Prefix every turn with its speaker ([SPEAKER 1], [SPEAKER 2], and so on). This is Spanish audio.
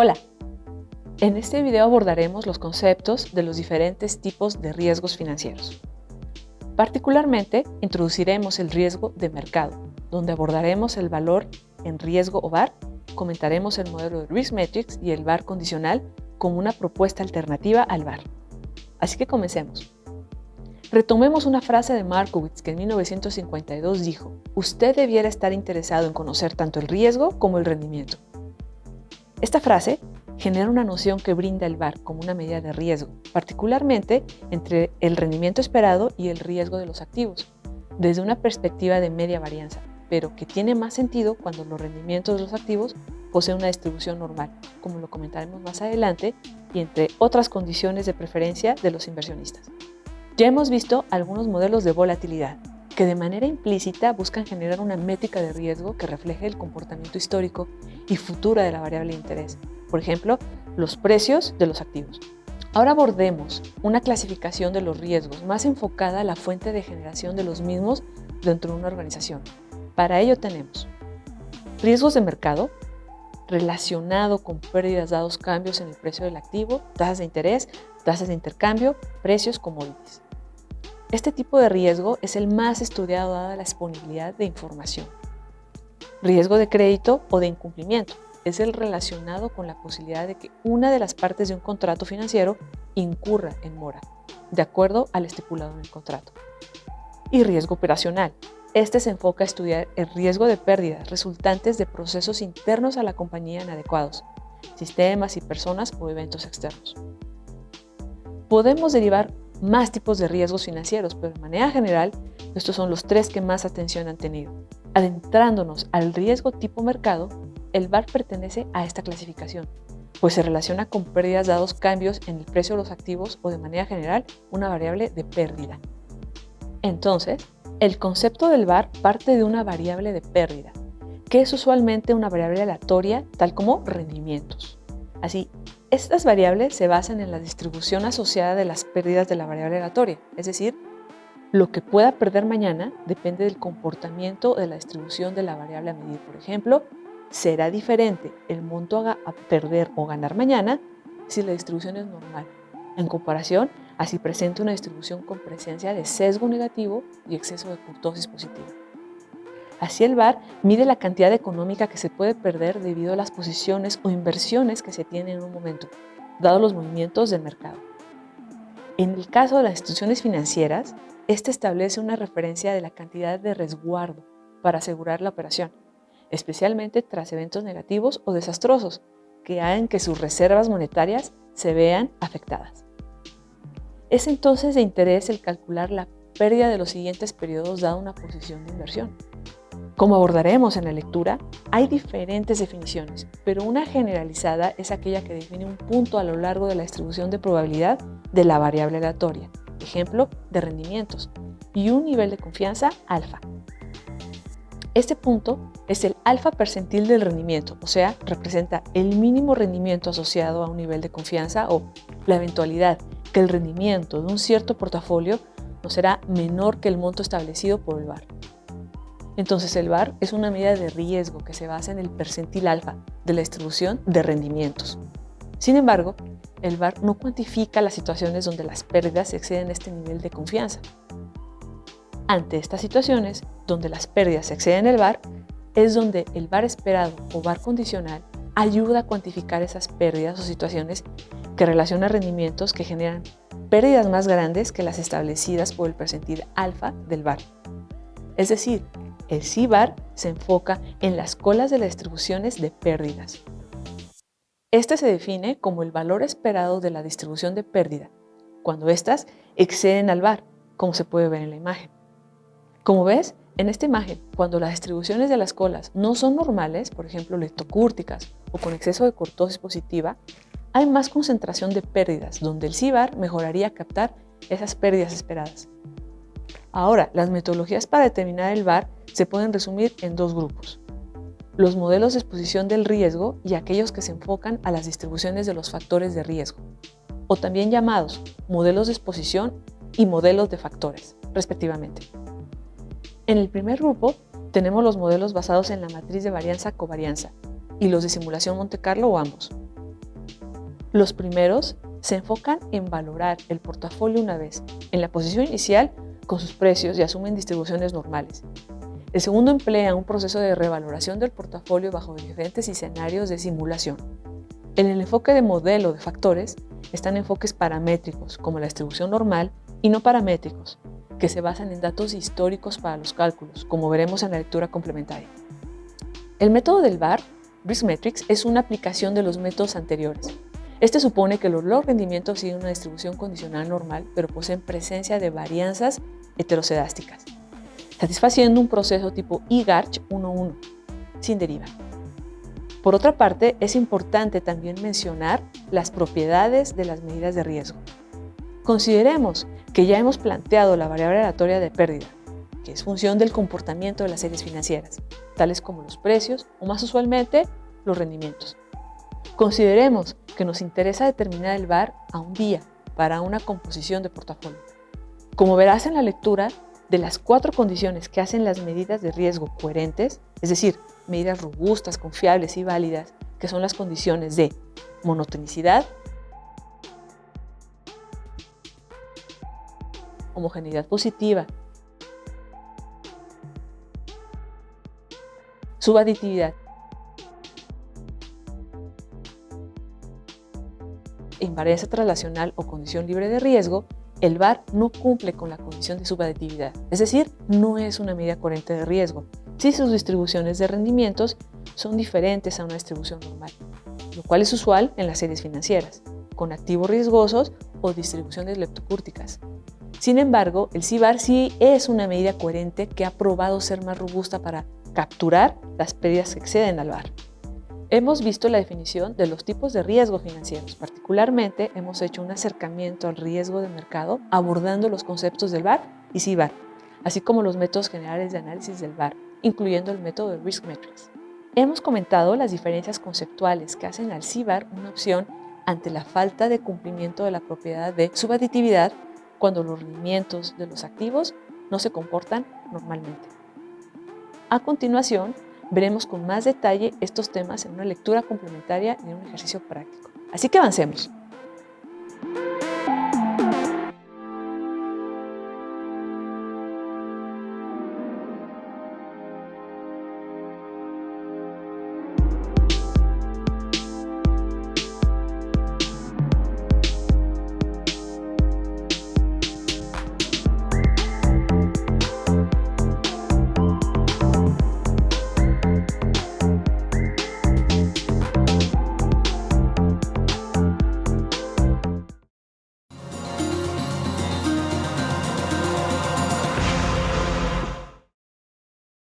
[SPEAKER 1] Hola, en este video abordaremos los conceptos de los diferentes tipos de riesgos financieros. Particularmente, introduciremos el riesgo de mercado, donde abordaremos el valor en riesgo o VaR, comentaremos el modelo de Risk Matrix y el VaR condicional como una propuesta alternativa al VaR. Así que comencemos. Retomemos una frase de Markowitz que en 1952 dijo: "Usted debiera estar interesado en conocer tanto el riesgo como el rendimiento". Esta frase genera una noción que brinda el VaR como una medida de riesgo, particularmente entre el rendimiento esperado y el riesgo de los activos, desde una perspectiva de media varianza, pero que tiene más sentido cuando los rendimientos de los activos poseen una distribución normal, como lo comentaremos más adelante, y entre otras condiciones de preferencia de los inversionistas. Ya hemos visto algunos modelos de volatilidad, que de manera implícita buscan generar una métrica de riesgo que refleje el comportamiento histórico y futuro de la variable de interés, por ejemplo, los precios de los activos. Ahora abordemos una clasificación de los riesgos más enfocada a la fuente de generación de los mismos dentro de una organización. Para ello tenemos riesgos de mercado, relacionado con pérdidas dados cambios en el precio del activo, tasas de interés, tasas de intercambio, precios, commodities. Este tipo de riesgo es el más estudiado dada la disponibilidad de información. Riesgo de crédito o de incumplimiento es el relacionado con la posibilidad de que una de las partes de un contrato financiero incurra en mora, de acuerdo al estipulado en el contrato. Y riesgo operacional. Este se enfoca a estudiar el riesgo de pérdidas resultantes de procesos internos a la compañía inadecuados, sistemas y personas o eventos externos. Podemos derivar más tipos de riesgos financieros, pero de manera general, estos son los tres que más atención han tenido. Adentrándonos al riesgo tipo mercado, el VaR pertenece a esta clasificación, pues se relaciona con pérdidas dados cambios en el precio de los activos o de manera general una variable de pérdida. Entonces, el concepto del VaR parte de una variable de pérdida, que es usualmente una variable aleatoria, tal como rendimientos. Así, estas variables se basan en la distribución asociada de las pérdidas de la variable aleatoria, es decir, lo que pueda perder mañana depende del comportamiento de la distribución de la variable a medir. Por ejemplo, será diferente el monto a perder o ganar mañana si la distribución es normal, en comparación a si presenta una distribución con presencia de sesgo negativo y exceso de kurtosis positiva. Así el VaR mide la cantidad económica que se puede perder debido a las posiciones o inversiones que se tienen en un momento, dados los movimientos del mercado. En el caso de las instituciones financieras, este establece una referencia de la cantidad de resguardo para asegurar la operación, especialmente tras eventos negativos o desastrosos que hagan que sus reservas monetarias se vean afectadas. Es entonces de interés el calcular la pérdida de los siguientes periodos dada una posición de inversión. Como abordaremos en la lectura, hay diferentes definiciones, pero una generalizada es aquella que define un punto a lo largo de la distribución de probabilidad de la variable aleatoria, ejemplo de rendimientos, y un nivel de confianza alfa. Este punto es el alfa percentil del rendimiento, o sea, representa el mínimo rendimiento asociado a un nivel de confianza o la eventualidad que el rendimiento de un cierto portafolio no será menor que el monto establecido por el VaR. Entonces el VaR es una medida de riesgo que se basa en el percentil alfa de la distribución de rendimientos. Sin embargo, el VaR no cuantifica las situaciones donde las pérdidas exceden este nivel de confianza. Ante estas situaciones, donde las pérdidas exceden el VaR, es donde el VaR esperado o VaR condicional ayuda a cuantificar esas pérdidas o situaciones que relacionan rendimientos que generan pérdidas más grandes que las establecidas por el percentil alfa del VaR. Es decir, el C-VaR se enfoca en las colas de las distribuciones de pérdidas. Este se define como el valor esperado de la distribución de pérdida, cuando éstas exceden al VaR, como se puede ver en la imagen. Como ves, en esta imagen, cuando las distribuciones de las colas no son normales, por ejemplo leptocúrticas o con exceso de kurtosis positiva, hay más concentración de pérdidas, donde el C-VaR mejoraría captar esas pérdidas esperadas. Ahora, las metodologías para determinar el VaR se pueden resumir en dos grupos: los modelos de exposición del riesgo y aquellos que se enfocan a las distribuciones de los factores de riesgo, o también llamados modelos de exposición y modelos de factores, respectivamente. En el primer grupo tenemos los modelos basados en la matriz de varianza-covarianza y los de simulación Monte Carlo o ambos. Los primeros se enfocan en valorar el portafolio una vez en la posición inicial con sus precios y asumen distribuciones normales. El segundo emplea un proceso de revaloración del portafolio bajo diferentes escenarios de simulación. En el enfoque de modelo de factores están enfoques paramétricos, como la distribución normal, y no paramétricos, que se basan en datos históricos para los cálculos, como veremos en la lectura complementaria. El método del VAR, Risk Matrix, es una aplicación de los métodos anteriores. Este supone que los rendimientos siguen una distribución condicional normal, pero poseen presencia de varianzas heteroscedásticas, satisfaciendo un proceso tipo IGARCH 1.1, sin deriva. Por otra parte, es importante también mencionar las propiedades de las medidas de riesgo. Consideremos que ya hemos planteado la variable aleatoria de pérdida, que es función del comportamiento de las series financieras, tales como los precios o más usualmente los rendimientos. Consideremos que nos interesa determinar el VAR a un día para una composición de portafolio. Como verás en la lectura, de las 4 condiciones que hacen las medidas de riesgo coherentes, es decir, medidas robustas, confiables y válidas, que son las condiciones de monotonicidad, homogeneidad positiva, subaditividad e invarianza translacional o condición libre de riesgo, el VAR no cumple con la condición de subaditividad, es decir, no es una medida coherente de riesgo, si sus distribuciones de rendimientos son diferentes a una distribución normal, lo cual es usual en las series financieras, con activos riesgosos o distribuciones leptocúrticas. Sin embargo, el CVAR sí es una medida coherente que ha probado ser más robusta para capturar las pérdidas que exceden al VAR. Hemos visto la definición de los tipos de riesgo financieros. Particularmente, hemos hecho un acercamiento al riesgo de mercado abordando los conceptos del VAR y CVAR, así como los métodos generales de análisis del VAR, incluyendo el método de Risk Matrix. Hemos comentado las diferencias conceptuales que hacen al CVAR una opción ante la falta de cumplimiento de la propiedad de subaditividad cuando los rendimientos de los activos no se comportan normalmente. A continuación, veremos con más detalle estos temas en una lectura complementaria y en un ejercicio práctico. Así que avancemos.